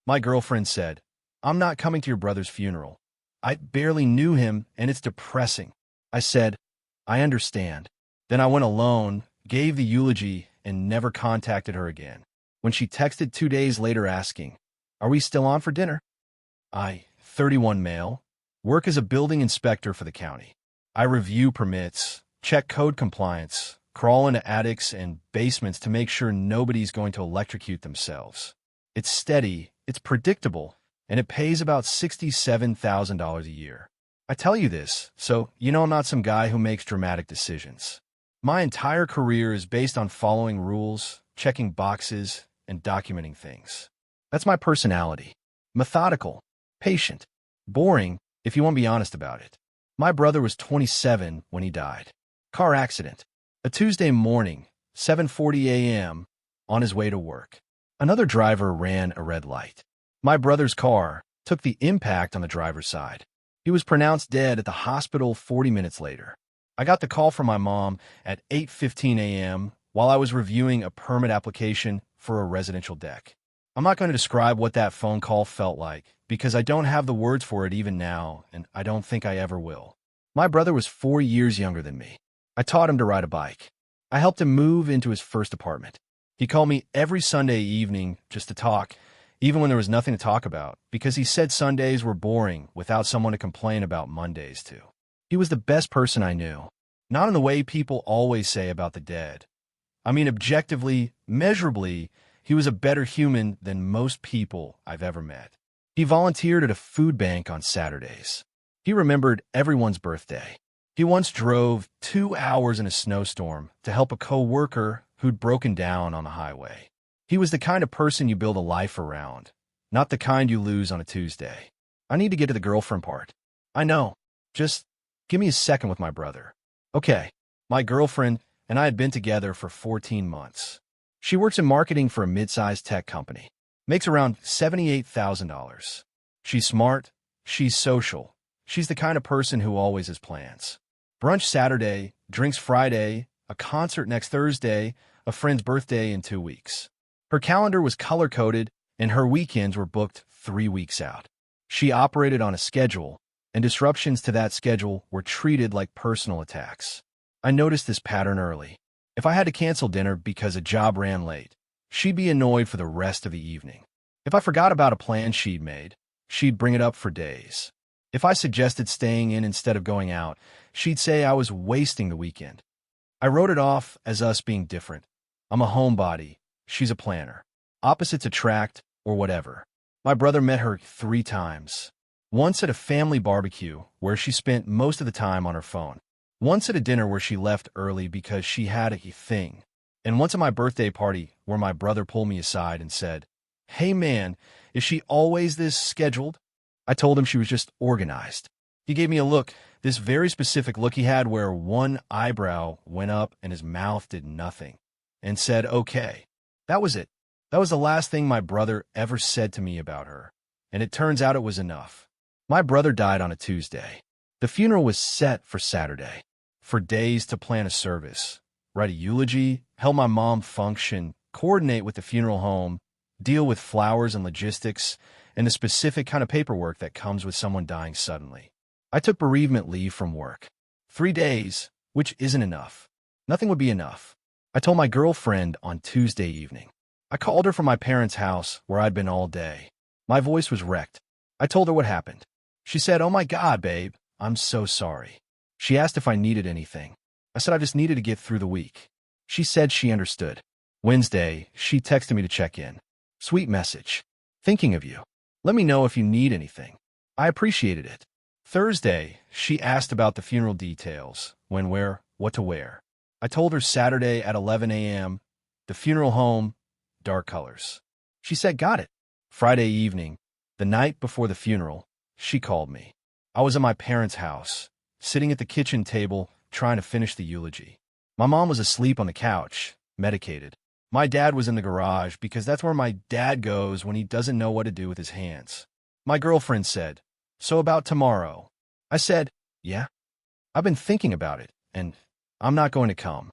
My girlfriend said, "I'm not coming to your brother's funeral. I barely knew him, and it's depressing." I said, "I understand." Then I went alone, gave the eulogy, and never contacted her again. When she texted 2 days later asking, "Are we still on for dinner?" 31 male, work as a building inspector for the county. I review permits, check code compliance, crawl into attics and basements to make sure nobody's going to electrocute themselves. It's steady, it's predictable, and it pays about $67,000 a year. I tell you this, so you know I'm not some guy who makes dramatic decisions. My entire career is based on following rules, checking boxes, and documenting things. That's my personality. Methodical, patient, boring, if you want to be honest about it. My brother was 27 when he died. Car accident. A Tuesday morning, 7:40 a.m., on his way to work. Another driver ran a red light. My brother's car took the impact on the driver's side. He was pronounced dead at the hospital 40 minutes later. I got the call from my mom at 8:15 a.m. while I was reviewing a permit application for a residential deck. I'm not going to describe what that phone call felt like because I don't have the words for it even now, and I don't think I ever will. My brother was 4 years younger than me. I taught him to ride a bike. I helped him move into his first apartment. He called me every Sunday evening just to talk, even when there was nothing to talk about, because he said Sundays were boring without someone to complain about Mondays to. He was the best person I knew. Not in the way people always say about the dead. I mean, objectively, measurably, he was a better human than most people I've ever met. He volunteered at a food bank on Saturdays. He remembered everyone's birthday. He once drove 2 hours in a snowstorm to help a co-worker who'd broken down on the highway. He was the kind of person you build a life around, not the kind you lose on a Tuesday. I need to get to the girlfriend part. I know. Just give me a second with my brother. Okay, my girlfriend and I had been together for 14 months. She works in marketing for a mid-sized tech company. Makes around $78,000. She's smart. She's social. She's the kind of person who always has plans. Brunch Saturday, drinks Friday, a concert next Thursday, a friend's birthday in 2 weeks. Her calendar was color-coded, and her weekends were booked 3 weeks out. She operated on a schedule, and disruptions to that schedule were treated like personal attacks. I noticed this pattern early. If I had to cancel dinner because a job ran late, she'd be annoyed for the rest of the evening. If I forgot about a plan she'd made, she'd bring it up for days. If I suggested staying in instead of going out, she'd say I was wasting the weekend. I wrote it off as us being different. I'm a homebody. She's a planner. Opposites attract, or whatever. My brother met her 3 times. Once at a family barbecue, where she spent most of the time on her phone. Once at a dinner where she left early because she had a thing. And once at my birthday party where my brother pulled me aside and said, "Hey man, is she always this scheduled?" I told him she was just organized. He gave me a look, this very specific look he had where one eyebrow went up and his mouth did nothing, and said, "Okay." That was it. That was the last thing my brother ever said to me about her, and it turns out it was enough. My brother died on a Tuesday. The funeral was set for Saturday. For days to plan a service, write a eulogy, help my mom function, coordinate with the funeral home, deal with flowers and logistics, and the specific kind of paperwork that comes with someone dying suddenly. I took bereavement leave from work. 3 days, which isn't enough. Nothing would be enough. I told my girlfriend on Tuesday evening. I called her from my parents' house where I'd been all day. My voice was wrecked. I told her what happened. She said, "Oh my God, babe, I'm so sorry." She asked if I needed anything. I said I just needed to get through the week. She said she understood. Wednesday, she texted me to check in. Sweet message. Thinking of you. Let me know if you need anything. I appreciated it. Thursday, she asked about the funeral details, when, where, what to wear. I told her Saturday at 11 a.m., the funeral home, dark colors. She said, "Got it." Friday evening, the night before the funeral, she called me. I was at my parents' house, sitting at the kitchen table, trying to finish the eulogy. My mom was asleep on the couch, medicated. My dad was in the garage because that's where my dad goes when he doesn't know what to do with his hands. My girlfriend said, "So about tomorrow?" I said, "Yeah. I've been thinking about it, and I'm not going to come."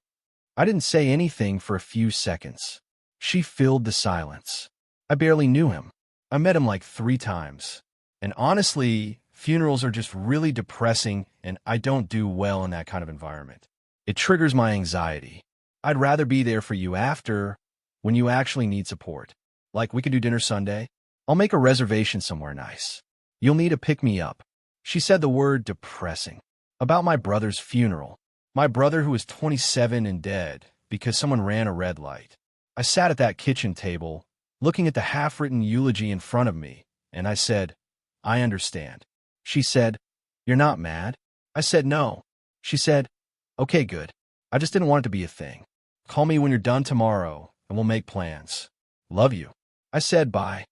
I didn't say anything for a few seconds. She filled the silence. I barely knew him. I met him like 3 times. And honestly, funerals are just really depressing, and I don't do well in that kind of environment. It triggers my anxiety. I'd rather be there for you after, when you actually need support. Like, we could do dinner Sunday. I'll make a reservation somewhere nice. You'll need to pick me up. She said the word depressing about my brother's funeral. My brother, who was 27 and dead because someone ran a red light. I sat at that kitchen table, looking at the half-written eulogy in front of me, and I said, I understand. She said, you're not mad? I said, no. She said, okay, good. I just didn't want it to be a thing. Call me when you're done tomorrow, and we'll make plans. Love you. I said bye.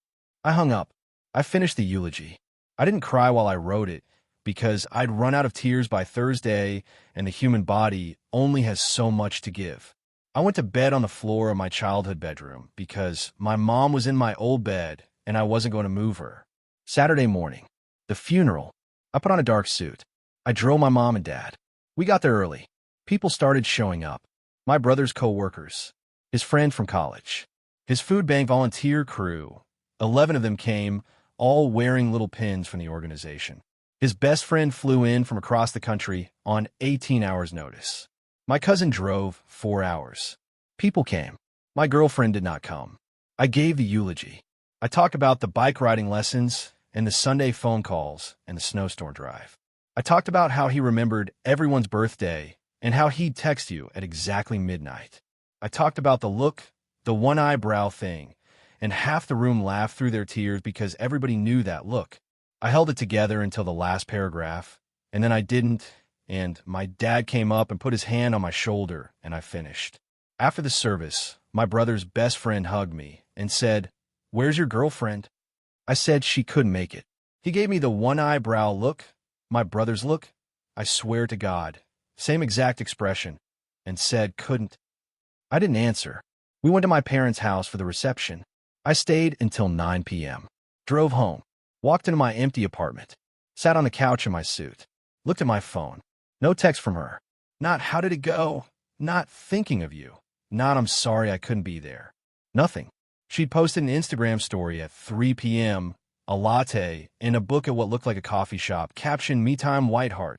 I hung up. I finished the eulogy. I didn't cry while I wrote it, because I'd run out of tears by Thursday, and the human body only has so much to give. I went to bed on the floor of my childhood bedroom because my mom was in my old bed and I wasn't going to move her. Saturday morning, the funeral. I put on a dark suit. I drove my mom and dad. We got there early. People started showing up. My brother's co-workers, his friend from college, his food bank volunteer crew. 11 of them came, all wearing little pins from the organization. His best friend flew in from across the country on 18 hours' notice. My cousin drove 4 hours. People came. My girlfriend did not come. I gave the eulogy. I talked about the bike riding lessons and the Sunday phone calls and the snowstorm drive. I talked about how he remembered everyone's birthday and how he'd text you at exactly midnight. I talked about the look, the one eyebrow thing, and half the room laughed through their tears because everybody knew that look. I held it together until the last paragraph, and then I didn't, and my dad came up and put his hand on my shoulder, and I finished. After the service, my brother's best friend hugged me and said, "Where's your girlfriend?" I said she couldn't make it. He gave me the one eyebrow look, my brother's look, I swear to God, same exact expression, and said couldn't. I didn't answer. We went to my parents' house for the reception. I stayed until 9 p.m. Drove home, walked into my empty apartment, sat on the couch in my suit, looked at my phone. No text from her. Not "how did it go?" Not "thinking of you." Not "I'm sorry I couldn't be there." Nothing. She'd posted an Instagram story at 3 p.m., a latte, and a book at what looked like a coffee shop, captioned "Me Time Whiteheart."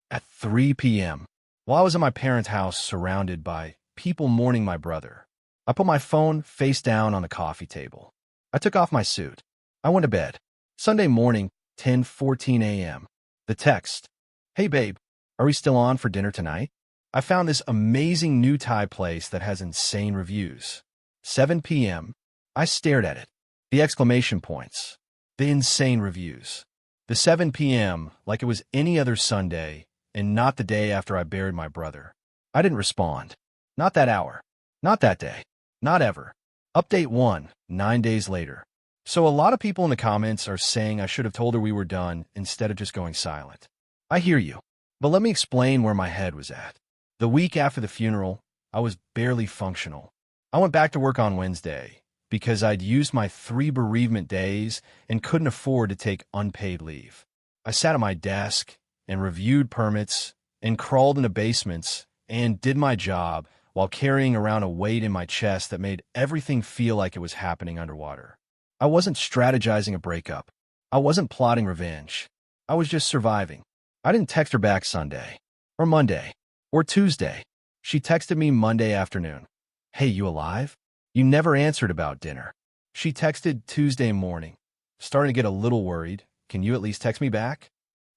At 3 p.m., while I was at my parents' house surrounded by people mourning my brother. I put my phone face down on the coffee table. I took off my suit. I went to bed. Sunday morning, 10:14 a.m. The text. Hey babe, are we still on for dinner tonight? I found this amazing new Thai place that has insane reviews. 7 p.m. I stared at it. The exclamation points. The insane reviews. The 7 p.m. like it was any other Sunday and not the day after I buried my brother. I didn't respond. Not that hour. Not that day. Not ever. Update 1, 9 days later. So a lot of people in the comments are saying I should have told her we were done instead of just going silent. I hear you. But let me explain where my head was at. The week after the funeral, I was barely functional. I went back to work on Wednesday because I'd used my 3 bereavement days and couldn't afford to take unpaid leave. I sat at my desk and reviewed permits and crawled into basements and did my job while carrying around a weight in my chest that made everything feel like it was happening underwater. I wasn't strategizing a breakup. I wasn't plotting revenge. I was just surviving. I didn't text her back Sunday, or Monday, or Tuesday. She texted me Monday afternoon. Hey, you alive? You never answered about dinner. She texted Tuesday morning. Starting to get a little worried. Can you at least text me back?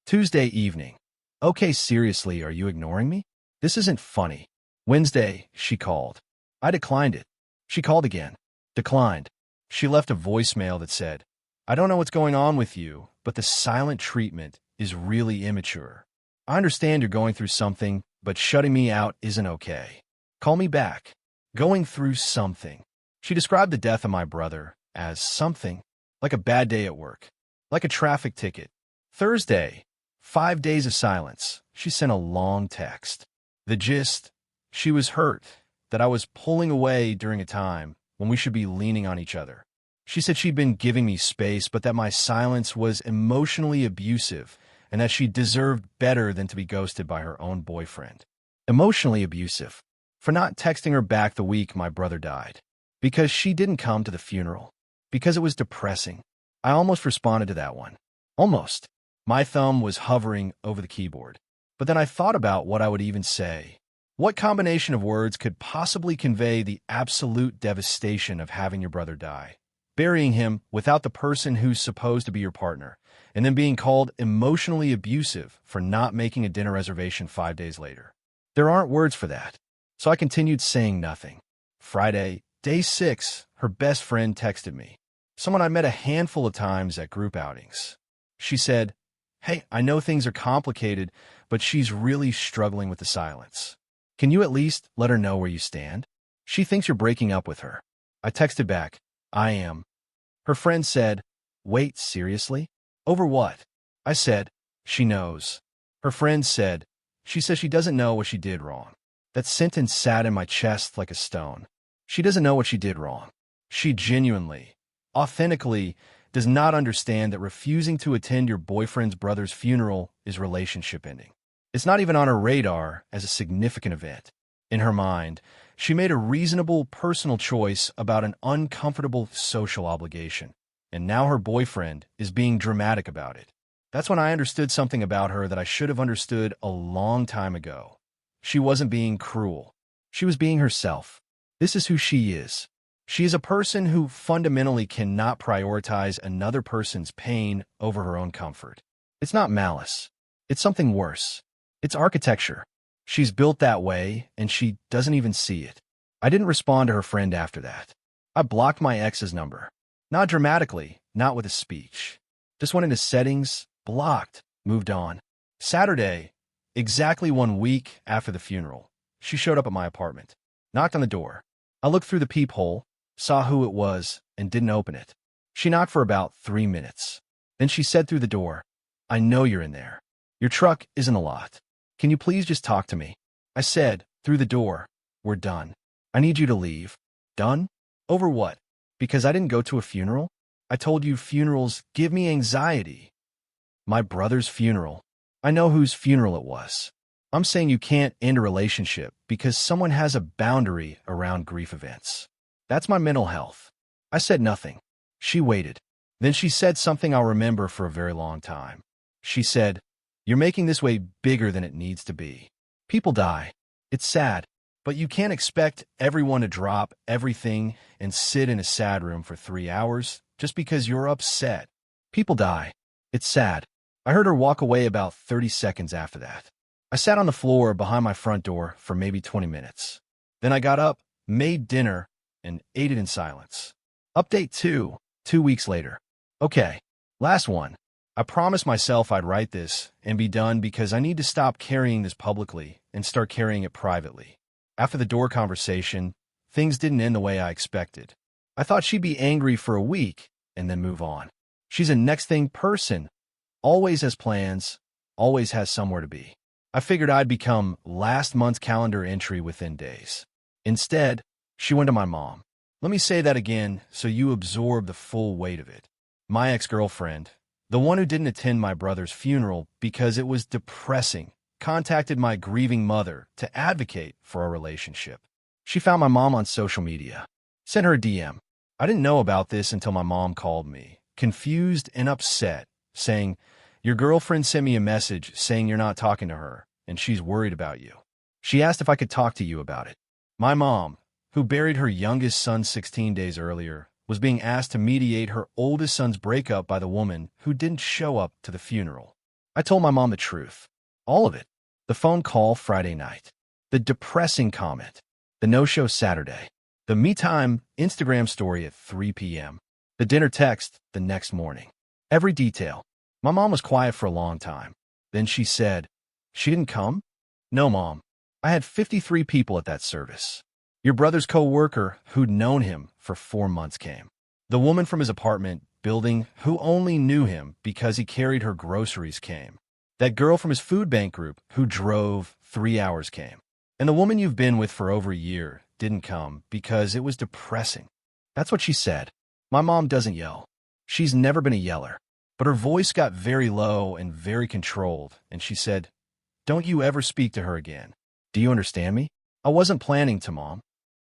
Tuesday evening. Okay, seriously, are you ignoring me? This isn't funny. Wednesday, she called. I declined it. She called again. Declined. She left a voicemail that said, I don't know what's going on with you, but the silent treatment is really immature. I understand you're going through something, but shutting me out isn't okay. Call me back. Going through something. She described the death of my brother as something, like a bad day at work, like a traffic ticket. Thursday, 5 days of silence. She sent a long text. The gist, she was hurt that I was pulling away during a time when we should be leaning on each other. She said she'd been giving me space, but that my silence was emotionally abusive and that she deserved better than to be ghosted by her own boyfriend. Emotionally abusive. For not texting her back the week my brother died. Because she didn't come to the funeral. Because it was depressing. I almost responded to that one. Almost. My thumb was hovering over the keyboard. But then I thought about what I would even say. What combination of words could possibly convey the absolute devastation of having your brother die? Burying him without the person who's supposed to be your partner, and then being called emotionally abusive for not making a dinner reservation 5 days later. There aren't words for that. So I continued saying nothing. Friday, day 6, her best friend texted me. Someone I met a handful of times at group outings. She said, "Hey, I know things are complicated, but she's really struggling with the silence. Can you at least let her know where you stand? She thinks you're breaking up with her." I texted back, "I am." Her friend said, "Wait, seriously? Over what?" I said, "She knows." Her friend said, "She says she doesn't know what she did wrong." That sentence sat in my chest like a stone. She doesn't know what she did wrong. She genuinely, authentically does not understand that refusing to attend your boyfriend's brother's funeral is relationship ending. It's not even on her radar as a significant event. In her mind, she made a reasonable personal choice about an uncomfortable social obligation, and now her boyfriend is being dramatic about it. That's when I understood something about her that I should have understood a long time ago. She wasn't being cruel. She was being herself. This is who she is. She is a person who fundamentally cannot prioritize another person's pain over her own comfort. It's not malice. It's something worse. It's architecture. She's built that way, and she doesn't even see it. I didn't respond to her friend after that. I blocked my ex's number. Not dramatically, not with a speech. Just went into settings, blocked, moved on. Saturday, exactly 1 week after the funeral, she showed up at my apartment, knocked on the door. I looked through the peephole, saw who it was, and didn't open it. She knocked for about 3 minutes. Then she said through the door, "I know you're in there. Your truck isn't a lot. Can you please just talk to me?" I said, through the door, "We're done. I need you to leave." Done? Over what? Because I didn't go to a funeral? I told you funerals give me anxiety. My brother's funeral. I know whose funeral it was. I'm saying you can't end a relationship because someone has a boundary around grief events. That's my mental health. I said nothing. She waited. Then she said something I'll remember for a very long time. She said, "You're making this way bigger than it needs to be. People die. It's sad, but you can't expect everyone to drop everything and sit in a sad room for 3 hours just because you're upset. People die. It's sad." I heard her walk away about 30 seconds after that. I sat on the floor behind my front door for maybe 20 minutes. Then I got up, made dinner, and ate it in silence. Update 2, 2 weeks later. Okay, last one. I promised myself I'd write this and be done because I need to stop carrying this publicly and start carrying it privately. After the door conversation, things didn't end the way I expected. I thought she'd be angry for a week and then move on. She's a next thing person, always has plans, always has somewhere to be. I figured I'd become last month's calendar entry within days. Instead, she went to my mom. Let me say that again so you absorb the full weight of it. My ex-girlfriend, the one who didn't attend my brother's funeral because it was depressing, contacted my grieving mother to advocate for our relationship. She found my mom on social media, sent her a DM. I didn't know about this until my mom called me, confused and upset, saying, "Your girlfriend sent me a message saying you're not talking to her, and she's worried about you. She asked if I could talk to you about it." My mom, who buried her youngest son 16 days earlier, was being asked to mediate her oldest son's breakup by the woman who didn't show up to the funeral. I told my mom the truth. All of it. The phone call Friday night. The depressing comment. The no-show Saturday. The me-time Instagram story at 3 p.m. The dinner text the next morning. Every detail. My mom was quiet for a long time. Then she said, "She didn't come?" "No, Mom. I had 53 people at that service. Your brother's co-worker who'd known him for 4 months came. The woman from his apartment building who only knew him because he carried her groceries came. That girl from his food bank group who drove 3 hours came. And the woman you've been with for over a year didn't come because it was depressing." That's what she said. My mom doesn't yell. She's never been a yeller. But her voice got very low and very controlled, and she said, "Don't you ever speak to her again. Do you understand me?" I wasn't planning to, Mom.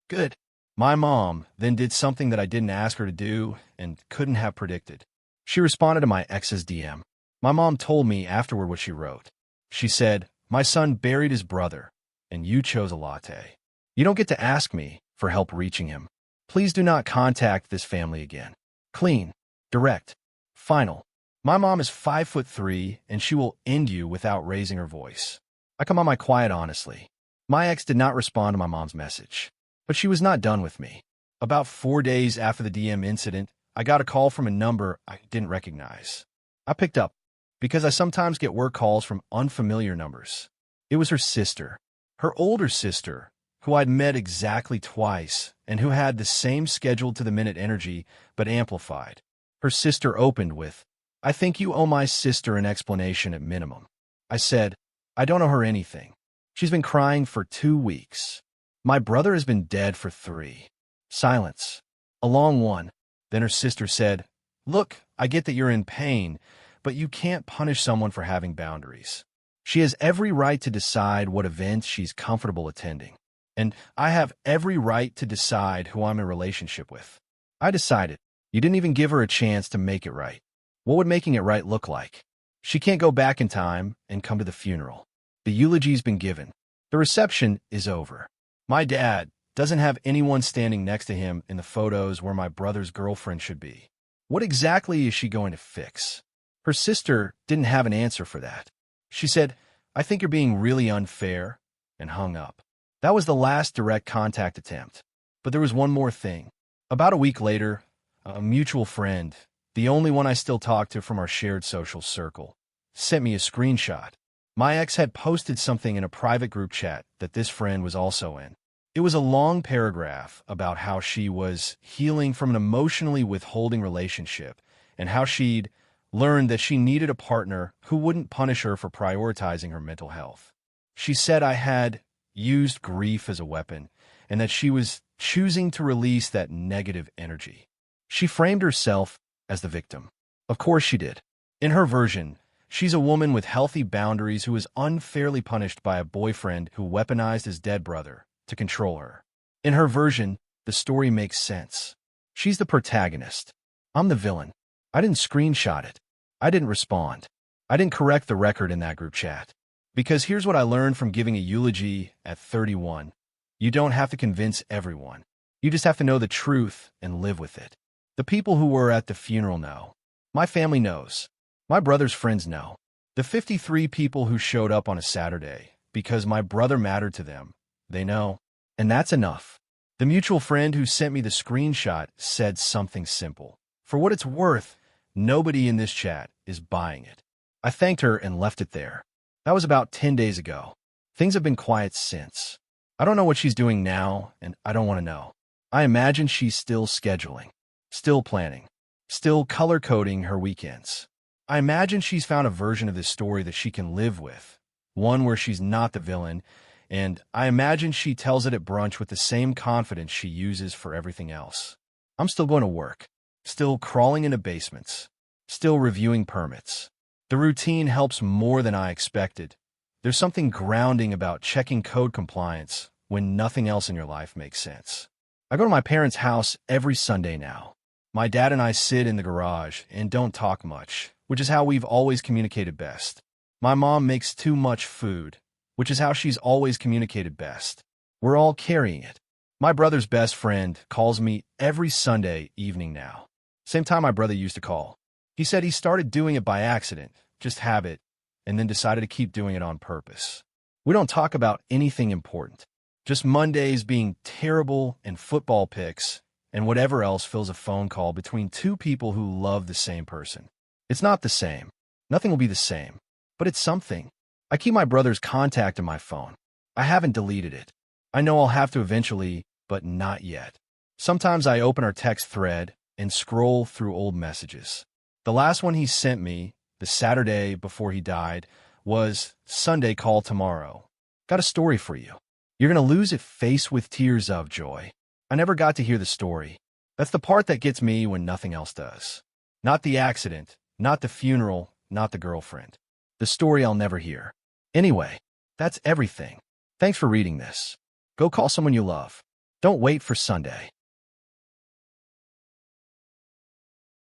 Good. My mom then did something that I didn't ask her to do and couldn't have predicted. She responded to my ex's DM. My mom told me afterward what she wrote. She said, "My son buried his brother, and you chose a latte. You don't get to ask me for help reaching him. Please do not contact this family again. Clean, direct, final. My mom is 5'3", and she will end you without raising her voice." I come on my quiet honestly. My ex did not respond to my mom's message, but she was not done with me. About 4 days after the DM incident, I got a call from a number I didn't recognize. I picked up because I sometimes get work calls from unfamiliar numbers. It was her sister, her older sister, who I'd met exactly twice and who had the same scheduled-to-the-minute energy but amplified. Her sister opened with, "I think you owe my sister an explanation at minimum." I said, "I don't owe her anything. She's been crying for 2 weeks. My brother has been dead for 3. Silence. A long one. Then her sister said, "Look, I get that you're in pain, but you can't punish someone for having boundaries. She has every right to decide what events she's comfortable attending. And I have every right to decide who I'm in a relationship with." I decided. You didn't even give her a chance to make it right. What would making it right look like? She can't go back in time and come to the funeral. The eulogy's been given. The reception is over. My dad doesn't have anyone standing next to him in the photos where my brother's girlfriend should be. What exactly is she going to fix? Her sister didn't have an answer for that. She said, "I think you're being really unfair," and hung up. That was the last direct contact attempt. But there was one more thing. About a week later, a mutual friend, the only one I still talk to from our shared social circle, sent me a screenshot. My ex had posted something in a private group chat that this friend was also in. It was a long paragraph about how she was healing from an emotionally withholding relationship and how she'd learned that she needed a partner who wouldn't punish her for prioritizing her mental health. She said I had used grief as a weapon and that she was choosing to release that negative energy. She framed herself as the victim. Of course she did. In her version, she's a woman with healthy boundaries who was unfairly punished by a boyfriend who weaponized his dead brother to control her. In her version, the story makes sense. She's the protagonist. I'm the villain. I didn't screenshot it. I didn't respond. I didn't correct the record in that group chat. Because here's what I learned from giving a eulogy at 31. You don't have to convince everyone. You just have to know the truth and live with it. The people who were at the funeral know. My family knows. My brother's friends know. The 53 people who showed up on a Saturday because my brother mattered to them, they know. And that's enough. The mutual friend who sent me the screenshot said something simple. For what it's worth, nobody in this chat is buying it. I thanked her and left it there. That was about 10 days ago. Things have been quiet since. I don't know what she's doing now, and I don't want to know. I imagine she's still scheduling, still planning, still color-coding her weekends. I imagine she's found a version of this story that she can live with, one where she's not the villain, and I imagine she tells it at brunch with the same confidence she uses for everything else. I'm still going to work, still crawling into basements, still reviewing permits. The routine helps more than I expected. There's something grounding about checking code compliance when nothing else in your life makes sense. I go to my parents' house every Sunday now. My dad and I sit in the garage and don't talk much, which is how we've always communicated best. My mom makes too much food, which is how she's always communicated best. We're all carrying it. My brother's best friend calls me every Sunday evening now. Same time my brother used to call. He said he started doing it by accident, just habit, and then decided to keep doing it on purpose. We don't talk about anything important. Just Mondays being terrible and football picks and whatever else fills a phone call between two people who love the same person. It's not the same. Nothing will be the same. But it's something. I keep my brother's contact in my phone. I haven't deleted it. I know I'll have to eventually, but not yet. Sometimes I open our text thread and scroll through old messages. The last one he sent me, the Saturday before he died, was Sunday call tomorrow. Got a story for you. You're going to lose it face with tears of joy. I never got to hear the story. That's the part that gets me when nothing else does. Not the accident, not the funeral, not the girlfriend. The story I'll never hear. Anyway, that's everything. Thanks for reading this. Go call someone you love. Don't wait for Sunday.